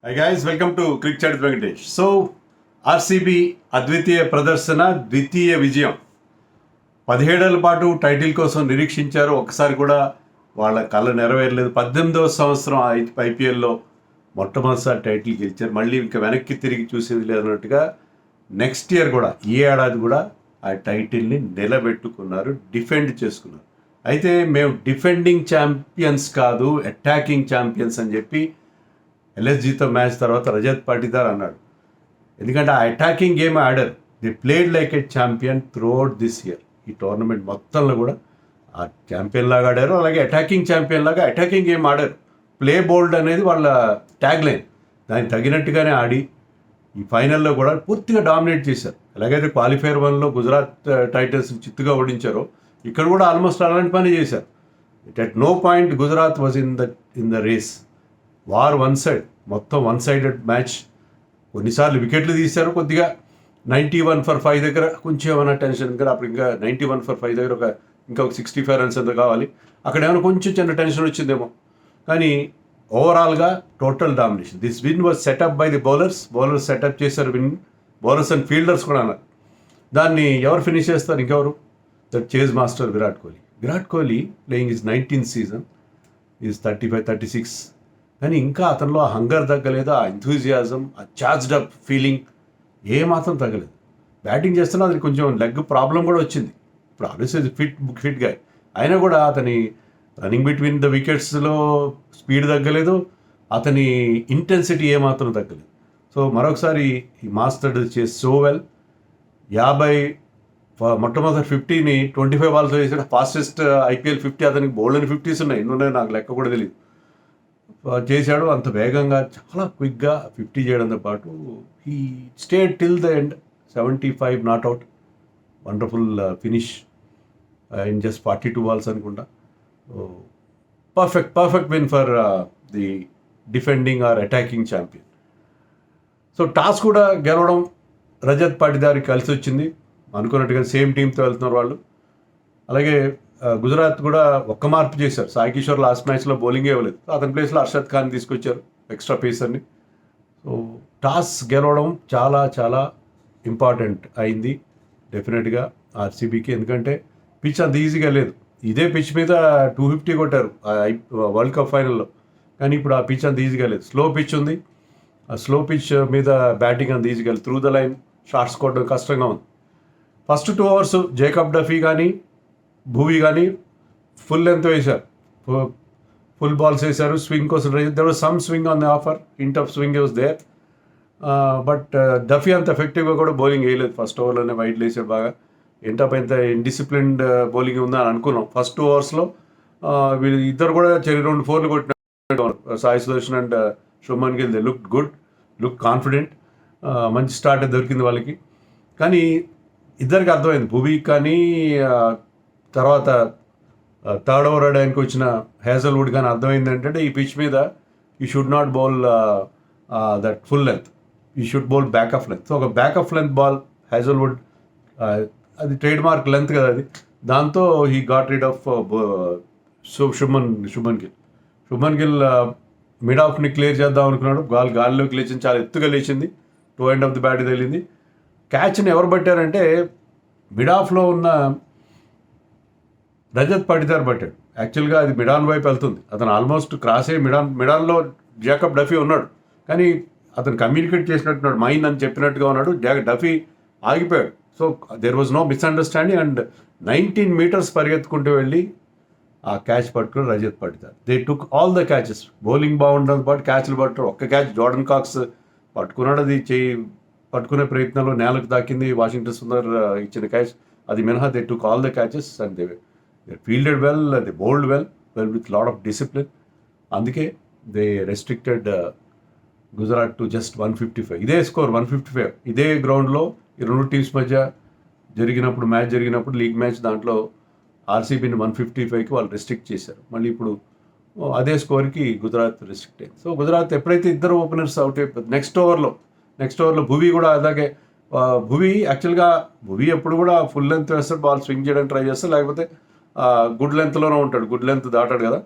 Hi guys, welcome to Cricket Chat with Venkatesh. So, RCB అద్వితీయ ప్రదర్శన ద్వితీయ విజయం 17 ఏళ్ల పాటు టైటిల్ కోసం నిరీక్షించారు. ఒకసారి కూడా వాళ్ళ కళ నెరవేరలేదు. 18వ సంవత్సరం ఐపీఎల్లో మొట్టమొదటిసారి టైటిల్ గెలిచారు. మళ్ళీ ఇంకా వెనక్కి తిరిగి చూసేది లేదన్నట్టుగా నెక్స్ట్ ఇయర్ కూడా ఈ ఏడాది కూడా ఆ టైటిల్ని నిలబెట్టుకున్నారు, డిఫెండ్ చేసుకున్నారు. అయితే మేము డిఫెండింగ్ ఛాంపియన్స్ కాదు, అటాకింగ్ ఛాంపియన్స్ అని చెప్పి ఎల్ఎస్జీతో మ్యాచ్ తర్వాత రజత్ పాటిదార్ అన్నాడు. ఎందుకంటే ఆ అటాకింగ్ గేమ్ ఆడారు. The played like a champion throughout this year. ఈ టోర్నమెంట్ మొత్తంలో కూడా ఆ ఛాంపియన్ లాగా ఆడారు, అలాగే అటాకింగ్ ఛాంపియన్ లాగా అటాకింగ్ గేమ్ ఆడారు. ప్లే బోల్డ్ అనేది వాళ్ళ ట్యాగ్ లైన్. దానికి తగినట్టుగానే ఆడి ఈ ఫైనల్లో కూడా పూర్తిగా డామినేట్ చేశారు. ఎలాగైతే క్వాలిఫైర్ 1లో గుజరాత్ టైటన్స్ చిత్తుగా ఓడించారో ఇక్కడ కూడా ఆల్మోస్ట్ అలాంటి పని చేశారు. At no point Gujarat was in the race. War one side, మొత్తం వన్ సైడెడ్ మ్యాచ్. కొన్నిసార్లు వికెట్లు తీశారు, కొద్దిగా 91 for 5 దగ్గర కొంచెం ఏమైనా టెన్షన్, ఇంకా అప్పుడు ఇంకా 91 for 5 దగ్గర ఒక 65 రన్స్ ఎంత కావాలి, అక్కడ ఏమైనా కొంచెం చిన్న టెన్షన్ వచ్చిందేమో. కానీ ఓవరాల్గా total domination. This win was setup by the bowlers setup చేశారు. విన్ బౌలర్స్ అండ్ ఫీల్డర్స్ కూడా అన్నారు. దాన్ని ఎవరు ఫినిష్ చేస్తారు? ఇంకెవరు? That chase master Virat Kohli playing is 19th season, is 35-36. కానీ ఇంకా అతనిలో ఆ హంగర్ తగ్గలేదు, ఆ ఎంథూజియాజం, ఆ చార్జ్డ్ అప్ ఫీలింగ్ ఏమాత్రం తగ్గలేదు. బ్యాటింగ్ చేస్తున్నా అది కొంచెం లెగ్ ప్రాబ్లం కూడా వచ్చింది. ఇప్పుడు ఆబ్వియస్లీ ఫిట్ గా అయినా కూడా అతని రన్నింగ్ బిట్వీన్ ద వికెట్స్లో స్పీడ్ తగ్గలేదు, అతని ఇంటెన్సిటీ ఏమాత్రం తగ్గలేదు. సో మరొకసారి ఈ మాస్టర్ చేసి సో వెల్. 50 మొట్టమొదటి 50ని 25 balls చేసాడు. ఫాస్టెస్ట్ ఐపీఎల్ 50 అతనికి బౌల్డ్ అని 50s ఉన్నాయి, ఎన్ని ఉన్నాయో నాకు లెక్క కూడా తెలియదు. చేశాడు అంత వేగంగా, చాలా క్విక్గా 50 చేయడంతో పాటు he stayed till the end. 75 not out, wonderful finish in just 42 balls అనుకుంటా. Perfect win for the defending or attacking champion. So toss కూడా గెలవడం రజత్ పాటిదారికి కలిసి వచ్చింది. అనుకున్నట్టుగా సేమ్ టీంతో వెళ్తున్నారు వాళ్ళు. అలాగే గుజరాత్ కూడా ఒక్క మార్పు చేశారు. సాయి కిషోర్ లాస్ట్ మ్యాచ్లో బౌలింగే ఇవ్వలేదు, అతని ప్లేస్లో అర్షద్ ఖాన్ తీసుకొచ్చారు, ఎక్స్ట్రా పేసర్ని. సో టాస్ గెలవడం చాలా చాలా ఇంపార్టెంట్ అయింది డెఫినెట్గా ఆర్సీబీకి. ఎందుకంటే పిచ్ అంత ఈజీగా లేదు. ఇదే పిచ్ మీద 250 కొట్టారు వరల్డ్ కప్ ఫైనల్లో, కానీ ఇప్పుడు ఆ పిచ్ అంత ఈజీగా లేదు. స్లో పిచ్ ఉంది. ఆ స్లో పిచ్ మీద బ్యాటింగ్ అంత ఈజీగా లేదు. త్రూ ద లైన్ షాట్స్ కొట్టడం కష్టంగా ఉంది. ఫస్ట్ 2 overs జేకబ్ డఫీ కానీ భూవి కానీ ఫుల్ లెంత్ వేశారు, ఫుల్ బాల్స్ వేశారు. స్వింగ్ కోసం there was some swing on the offer, ఇంట్ ఆఫ్ swing was there. But Duffy అంత ఎఫెక్టివ్గా కూడా బౌలింగ్ వేయలేదు. ఫస్ట్ ఓవర్లోనే వైడ్ వేసాడు బాగా. ఏంటప్ ఎంత ఇండిసిప్లిన్డ్ బౌలింగ్ ఉందని అనుకున్నాం. ఫస్ట్ 2 overs వీళ్ళు ఇద్దరు కూడా 2 4 కొట్టిన Sai Sudarshan and Shubman Gill. They look confident. మంచి స్టార్ట్ దొరికింది వాళ్ళకి. కానీ ఇద్దరికి అర్థమైంది, భూవీకి కానీ తర్వాత థర్డ్ ఓవర్ ఆడడానికి వచ్చిన హేజల్వుడ్ కానీ అర్థమైంది ఏంటంటే ఈ పిచ్ మీద you should not bowl that full length, you should bowl back of length. So ఒక back of length ball Hazlewood, అది ట్రేడ్ మార్క్ లెంత్ కదా అది. దాంతో he got rid of Shubman Gill mid ఆఫ్ని క్లియర్ చేద్దాం అనుకున్నాడు. గాల్లోకి లేచింది, చాలా ఎత్తుగా లేచింది, toe end of the bat తగిలింది. క్యాచ్ని ఎవరు పట్టారంటే మిడ్ ఆఫ్లో ఉన్న రజత్ పాటిదార్ పట్టాడు. యాక్చువల్గా అది మిడాన్ వైపు వెళ్తుంది, అతను ఆల్మోస్ట్ క్రాస్ అయ్యి మిడాన్లో జాకబ్ డఫీ ఉన్నాడు, కానీ అతను కమ్యూనికేట్ చేసినట్టున్నాడు, మైన్ అని చెప్పినట్టుగా ఉన్నాడు. డఫీ ఆగిపోయాడు. So there was no misunderstanding and 19 meters పరిగెత్తుకుంటూ వెళ్ళి ఆ క్యాచ్ పట్టుకుని Rajat Patidar. They took all the catches. Bowling బాగుండడం పాటు క్యాచ్లు పట్టుకోవడం. ఒక్క క్యాచ్ జోర్డన్ కాక్స్ పట్టుకున్నాడు, అది పట్టుకునే ప్రయత్నంలో నేలకు తాకింది. వాషింగ్టన్ సుందర్ ఇచ్చిన క్యాచ్, అది మినహా they took all the catches and they fielded well, they bowled well with lot of discipline. అందుకే they restricted Gujarat to just 155. ఇదే స్కోర్ 155. ఇదే గ్రౌండ్లో ఈ రెండు టీమ్స్ మధ్య మ్యాచ్ జరిగినప్పుడు లీగ్ మ్యాచ్, దాంట్లో ఆర్సీబీని 155కి వాళ్ళు రెస్ట్రిక్ట్ చేశారు. మళ్ళీ ఇప్పుడు అదే స్కోర్కి గుజరాత్ రెస్ట్రిక్ట్ అయింది. సో గుజరాత్ ఎప్పుడైతే ఇద్దరు ఓపెనర్స్ అవుట్ అయిపోతుంది నెక్స్ట్ ఓవర్లో భువి కూడా అలాగే. భువి ఎప్పుడు కూడా ఫుల్ లెంత్ వేస్తాడు, బాల్ స్వింగ్ చేయడానికి ట్రై చేస్తాడు, లేకపోతే గుడ్ లెంత్లోనే ఉంటాడు, గుడ్ లెంత్ దాటాడు కదా.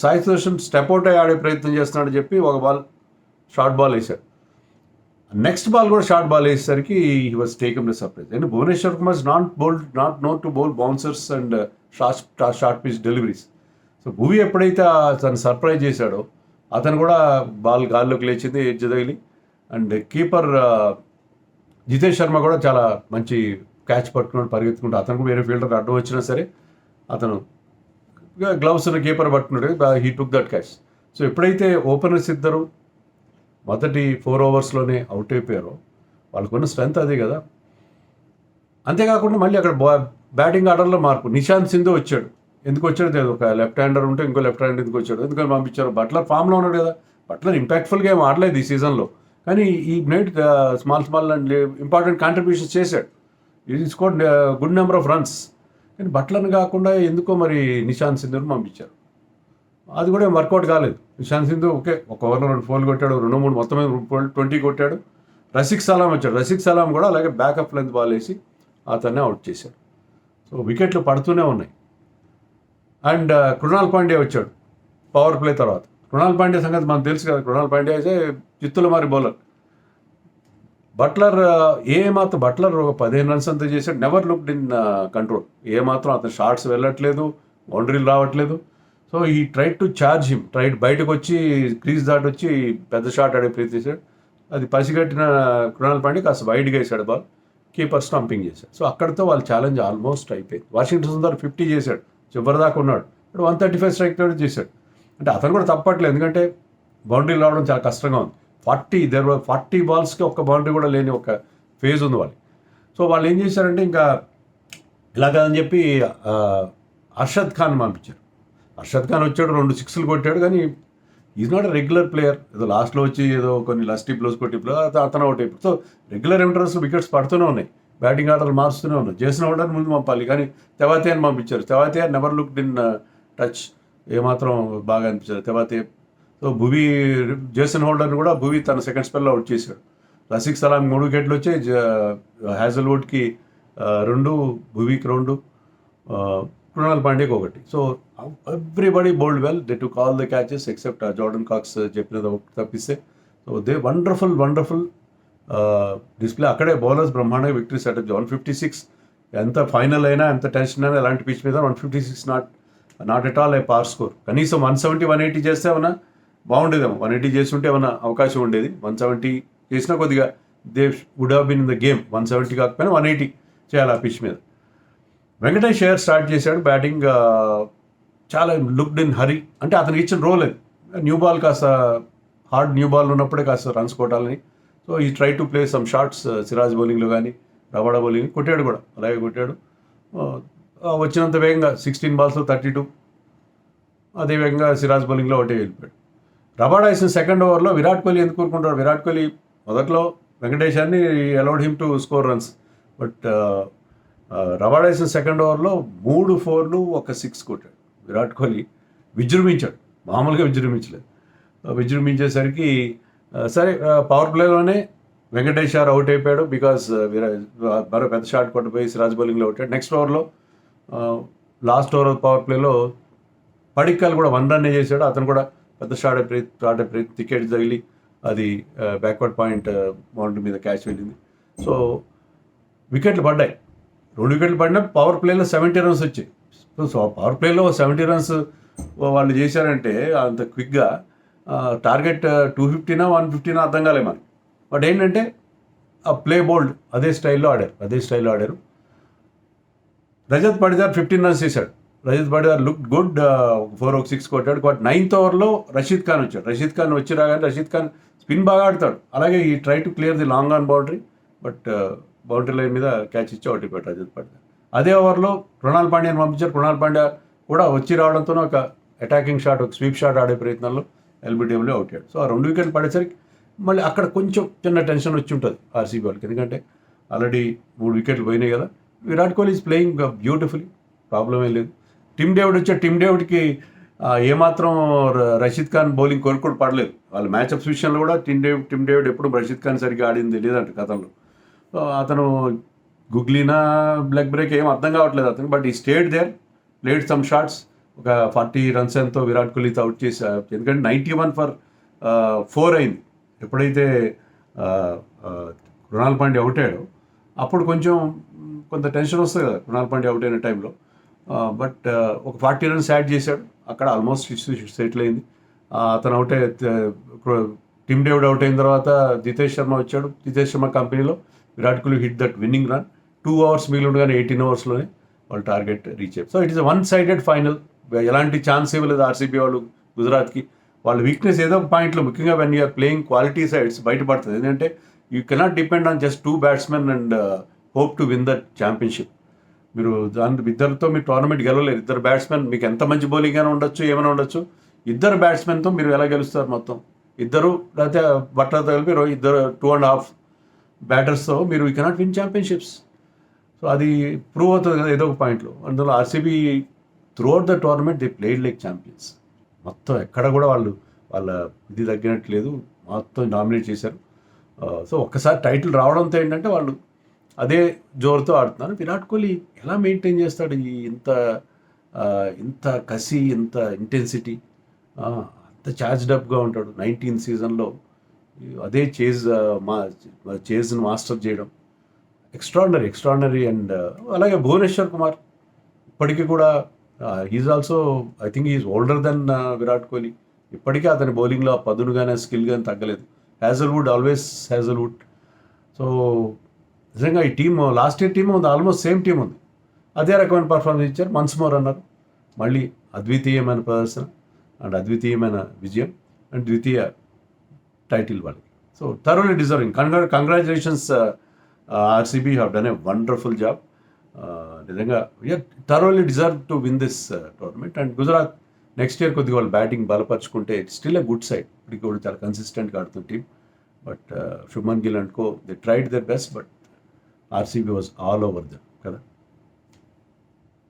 సాయి సుదర్శన్ స్టెప్ అవుట్ అయ్యి ఆడే ప్రయత్నం చేస్తున్నాడు చెప్పి ఒక బాల్ షార్ట్ బాల్ వేశాడు. నెక్స్ట్ బాల్ కూడా షార్ట్ బాల్ వేసేసరికి he was taken the surprise. And Bhuvneshwar Kumar not known to bowl bouncers and short pitch deliveries. So Bhuvi ఎప్పుడైతే తను సర్ప్రైజ్ చేశాడో అతను కూడా బాల్ గాల్లోకి లేచింది, ఎడ్జ్ తగిలి. అండ్ కీపర్ జితేష్ శర్మ కూడా చాలా మంచి క్యాచ్ పట్టుకున్నాడు పరిగెత్తుకుంటూ. అతనికి వేరే ఫీల్డర్ అడ్డం వచ్చినా సరే అతను గ్లౌస్ ఉన్న కీపర్ పట్టుకున్నాడు, he took that catch. So ఎప్పుడైతే ఓపెనర్స్ ఇద్దరు మొదటి 4 ఓవర్స్లోనే అవుట్ అయిపోయారో వాళ్ళకున్న స్ట్రెంత్ అదే కదా. అంతేకాకుండా మళ్ళీ అక్కడ బ్యాటింగ్ ఆర్డర్లో మార్పు. నిశాంత్ సింధు వచ్చాడు. ఎందుకు వచ్చాడు తెలియదు. ఒక లెఫ్ట్ హ్యాండర్ ఉంటే ఇంకో లెఫ్ట్ హ్యాండ్ ఎందుకు వచ్చాడు, ఎందుకని పంపించారు. బట్లర్ ఫామ్లో ఉన్నాడు కదా. బట్లర్ ఇంపాక్ట్ఫుల్గా ఏం ఆడలేదు ఈ సీజన్లో, కానీ ఈ made small and important contributions చేశాడు. ఈ scored good number of runs. కానీ బట్లర్ని కాకుండా ఎందుకో మరి నిశాంత్ సింధుని పంపించారు. అది కూడా ఏం వర్కౌట్ కాలేదు. నిశాంత్ సింధు ఒక ఓవర్లో 2 4 కొట్టాడు, 2-3 మొత్తం 20 కొట్టాడు. రసిక్ సలాం వచ్చాడు. రసిక్ సలాం కూడా అలాగే బ్యాకప్ లెంత్ బాల్ వేసి అతన్నే అవుట్ చేశాడు. సో వికెట్లు పడుతూనే ఉన్నాయి. అండ్ కృణాల్ పాండ్యా వచ్చాడు పవర్ ప్లే తర్వాత. కృణాల్ పాండ్యా సంగతి మనకు తెలుసు కదా. కృణాల్ పాండ్యా అయితే చిత్తుల మారి బౌలర్. బట్లర్ బట్లర్ ఒక 15 రన్స్ అంతా చేశాడు. Never looked in control. ఏమాత్రం అతను షాట్స్ వెళ్ళట్లేదు, బౌండరీలు రావట్లేదు. సో ఈ ట్రైడ్ టు ఛార్జ్ హిమ్, బయటకు వచ్చి క్రీజ్ దాటి వచ్చి పెద్ద షాట్ ఆడే ప్రయత్నించాడు. అది పసిగట్టిన కృణాల్ పాండ్యా కాస్త వైడ్గా వేసాడు బాల్, కీపర్ స్టంపింగ్ చేశాడు. సో అక్కడితో వాళ్ళ ఛాలెంజ్ ఆల్మోస్ట్ అయిపోయింది. వాషింగ్టన్ సుందర్ 50 చేశాడు, చివరి దాకా ఉన్నాడు. ఇప్పుడు 135 స్ట్రైక్ రేట్ చేశాడు. అంటే అతను కూడా తప్పట్లేదు, ఎందుకంటే బౌండరీ రావడం చాలా కష్టంగా ఉంది. 40 బాల్స్కి ఒక్క బౌండరీ కూడా లేని ఒక ఫేజ్ ఉంది వాళ్ళకి. సో వాళ్ళు ఏం చేశారంటే ఇంకా ఇలాగని చెప్పి అర్షద్ ఖాన్ పంపించారు. అర్షద్ ఖాన్ వచ్చాడు, 2 6లు కొట్టాడు. కానీ is not a regular player. ఏదో లాస్ట్లో వచ్చి ఏదో కొన్ని లస్టీ బ్లోస్ కొట్టి అతను అవుట్ అయిపోయి. సో రెగ్యులర్ ఇంటర్వెల్స్లో వికెట్స్ పడుతూనే ఉన్నాయి, బ్యాటింగ్ ఆర్డర్ మారుస్తూనే ఉన్నాయి. చేసిన ఆర్డర్ ముందు పంపాలి, కానీ తెవాతియాని పంపించారు. Tewatia never looked in touch, ఏమాత్రం బాగా అనిపించారు తెవాతియా. సో జేసన్ హోల్డర్ని కూడా భువి తన సెకండ్ స్పెల్లో అవుట్ చేశాడు. రసిక్ సలాం 3 వికెట్లు వచ్చాయి, హ్యాజల్వుడ్కి 2, భువికి 2, కృణాల్ పాండ్యాకి 1. So everybody bowled well. They took all the catches except Jordan Cox చెప్పినది తప్పిస్తే. So they wonderful display. అక్కడే బౌలర్స్ బ్రహ్మాండంగా విక్టరీ సెటప్. 156 ఎంత ఫైనల్ అయినా ఎంత టెన్షన్ అయినా ఎలాంటి పిచ్ మీద 156 నాట్ ఎట్ ఆల్ ఏ పార్ స్కోర్. కనీసం 170 180 చేస్తే ఏమన్నా బాగుండేదేమో. 180 చేస్తుంటే ఏమన్నా అవకాశం ఉండేది. 170 చేసినా కొద్దిగా they would have been in the game. 170 కాకపోయినా 180 చేయాలి ఆ పిచ్ మీద. వెంకటేష్ అయ్యర్ స్టార్ట్ చేశాడు బ్యాటింగ్. చాలా లుక్డ్ ఇన్ హరీ. అంటే అతనికి ఇచ్చిన రోల్ అది. న్యూ బాల్ కాస్త హార్డ్ న్యూ బాల్ ఉన్నప్పుడే కాస్త రన్స్ కొట్టాలని. సో ఈ try to play some shots. Siraj బౌలింగ్లో కానీ రవాడా బౌలింగ్ కొట్టాడు కూడా, అలాగే కొట్టాడు. వచ్చినంత వేగంగా 16 బాల్స్లో 32. అదే వేగంగా సిరాజ్ బౌలింగ్లో ఒకటే వెళ్ళిపోయాడు. రబాడా వేసిన సెకండ్ ఓవర్లో విరాట్ కోహ్లీ ఎందుకు కోరుకుంటాడు. విరాట్ కోహ్లీ మొదట్లో వెంకటేశాన్ని allowed him to score runs. But Rabada వేసిన సెకండ్ ఓవర్లో 3 4లు 1 6 కొట్టాడు. విరాట్ కోహ్లీ విజృంభించాడు, మామూలుగా విజృంభించలేదు. విజృంభించేసరికి సరే పవర్ ప్లేలోనే వెంకటేష్ అవుట్ అయిపోయాడు. బికాస్ మరో పెద్ద షాట్ కొట్టిపోయి సిరాజ్ బౌలింగ్లో అవుతాడు. నెక్స్ట్ ఓవర్లో లాస్ట్ ఓవర్ పవర్ ప్లేలో పడిక్కల్ కూడా 1 రన్ చేశాడు. అతను కూడా పెద్ద షాట్ వికెట్ తగిలి అది బ్యాక్వర్డ్ పాయింట్ బౌండరీ మీద క్యాచ్ వెళ్ళింది. సో వికెట్లు పడ్డాయి, 2 వికెట్లు పడినా పవర్ ప్లేలో 70 రన్స్ వచ్చాయి. సో పవర్ ప్లేలో 70 రన్స్ వాళ్ళు చేశారంటే అంత క్విక్గా టార్గెట్ 250నా 150నా అర్థం కాలే మనకి. బట్ ఏంటంటే ఆ ప్లే బోల్డ్ అదే స్టైల్లో ఆడారు. రజత్ పడిదార్ 15 రన్స్ చేశాడు. రజత్ పడిదార్ లుక్ గుడ్, 4 6 కొట్టాడు. బట్ 9th ఓవర్లో రషీద్ ఖాన్ వచ్చాడు. రషీద్ ఖాన్ వచ్చి రాగానే రషీద్ ఖాన్ స్పిన్ బాగా ఆడతాడు. అలాగే ఈ try to clear the long on boundary, but boundary line మీద క్యాచ్ ఇచ్చి అవుట్ అయిపోయాడు రజత్ పడిదార్. అదే ఓవర్లో కృణాల్ పాండ్యాని పంపించారు. కృణాల్ పాండ్యా కూడా వచ్చి రావడంతో ఒక అటాకింగ్ షాట్, ఒక స్వీప్ షాట్ ఆడే ప్రయత్నంలో ఎల్బిడబ్ల్యూ అవుట్ అయ్యాడు. సో ఆ 2 వికెట్లు పడేసరికి మళ్ళీ అక్కడ కొంచెం చిన్న టెన్షన్ వచ్చి ఉంటుంది ఆర్సీబీ వాళ్ళకి, ఎందుకంటే ఆల్రెడీ 3 వికెట్లు పోయినాయి కదా. Virat Kohli is playing beautifully, problem ఏం లేదు. టిమ్ డేవిడ్ వచ్చే టిమ్ డేవిడ్కి ఏమాత్రం రషీద్ ఖాన్ బౌలింగ్ కోరుకోడు పడలేదు. వాళ్ళ మ్యాచ్అప్స్ విషయంలో కూడా టిమ్ డేవిడ్ ఎప్పుడు రషీద్ ఖాన్ సరిగ్గా ఆడింది లేదంట గతంలో. అతను గుగ్లీనా లెగ్ బ్రేక్ ఏం అర్థం కావట్లేదు అతను. But he stayed there, played some shots. ఒక 40 రన్స్ ఎంతో విరాట్ కోహ్లీతో అవుట్ చేసి, ఎందుకంటే 91 for 4 అయింది. ఎప్పుడైతే ఆ, ఆ, కృణాల్ పాండ్యా అవుట్ అయ్యాడో అప్పుడు కొంచెం కొంత టెన్షన్ వస్తుంది కదా కృణాల్ పాండ్యా అవుట్ అయిన టైంలో. బట్ ఒక 40 రన్స్ యాడ్ చేశాడు, అక్కడ ఆల్మోస్ట్ సెటిల్ అయింది. అతను అవుట్ టిమ్ డేవిడ్ అవుట్ అయిన తర్వాత జితేష్ శర్మ వచ్చాడు. జితేష్ శర్మ కంపెనీలో Virat Kohli hit that winning run. 2 overs మిగిలి ఉండగానే 18 అవర్స్లోనే వాళ్ళు టార్గెట్ రీచ్ అయ్యారు. So it is one sided final. ఎలాంటి ఛాన్స్ ఇవ్వలేదు ఆర్సీబీ వాళ్ళు గుజరాత్కి. వాళ్ళ వీక్నెస్ ఏదో ఒక పాయింట్లో, ముఖ్యంగా when you're playing quality sides బయటపడుతుంది. ఎందుకంటే you cannot depend on just 2 batsmen and hope to win that ఛాంపియన్షిప్. మీరు దాని ఇద్దరితో మీరు టోర్నమెంట్ గెలవలేరు. ఇద్దరు బ్యాట్స్మెన్ మీకు ఎంత మంచి బౌలింగ్ అయినా ఉండొచ్చు, ఏమైనా ఉండొచ్చు, ఇద్దరు బ్యాట్స్మెన్తో మీరు ఎలా గెలుస్తారు మొత్తం? ఇద్దరు లేకపోతే బట్టలతో కలిపి ఇద్దరు 2.5 బ్యాటర్స్తో మీరు you cannot win championships. So అది ప్రూవ్ అవుతుంది కదా ఏదో ఒక పాయింట్లో. అందులో RCB through out the tournament they played like champions. మొత్తం ఎక్కడ కూడా వాళ్ళ ఇది తగ్గినట్లేదు, మొత్తం డామినేట్ చేశారు. సో ఒక్కసారి టైటిల్ రావడంతో ఏంటంటే వాళ్ళు అదే జోరుతో ఆడుతున్నారు. విరాట్ కోహ్లీ ఎలా మెయింటైన్ చేస్తాడు ఈ ఇంత కసి, ఇంత ఇంటెన్సిటీ, అంత ఛార్జ్డ్ అప్గా ఉంటాడు. 19th సీజన్లో అదే చేజ్ని మాస్టర్ చేయడం ఎక్స్ట్రాడినరీ. అండ్ అలాగే భువనేశ్వర్ కుమార్ ఇప్పటికీ కూడా he's also, I think he's older than Virat Kohli. ఇప్పటికీ అతని బౌలింగ్లో ఆ పదును కానీ స్కిల్ కానీ తగ్గలేదు. Always Hazlewood. సో నిజంగా ఈ టీం లాస్ట్ ఇయర్ టీం ఉంది, ఆల్మోస్ట్ సేమ్ టీం ఉంది, అదే రకమైన పర్ఫార్మెన్స్ ఇచ్చారు. మన్స్ మోర్ అన్నారు. మళ్ళీ అద్వితీయమైన ప్రదర్శన అండ్ అద్వితీయమైన విజయం అండ్ ద్వితీయ టైటిల్ వాళ్ళకి. So thoroughly deserving. Congratulations RCB, have done a wonderful job. నిజంగా thoroughly deserve to win this tournament. And Gujarat next year కొద్దిగా వాళ్ళు బ్యాటింగ్ బలపరుచుకుంటే it's still a good side. ఇప్పటికి కూడా చాలా కన్సిస్టెంట్గా ఆడుతున్న team. But Shubman Gill and co they tried their best, but RCB was all over them కదా.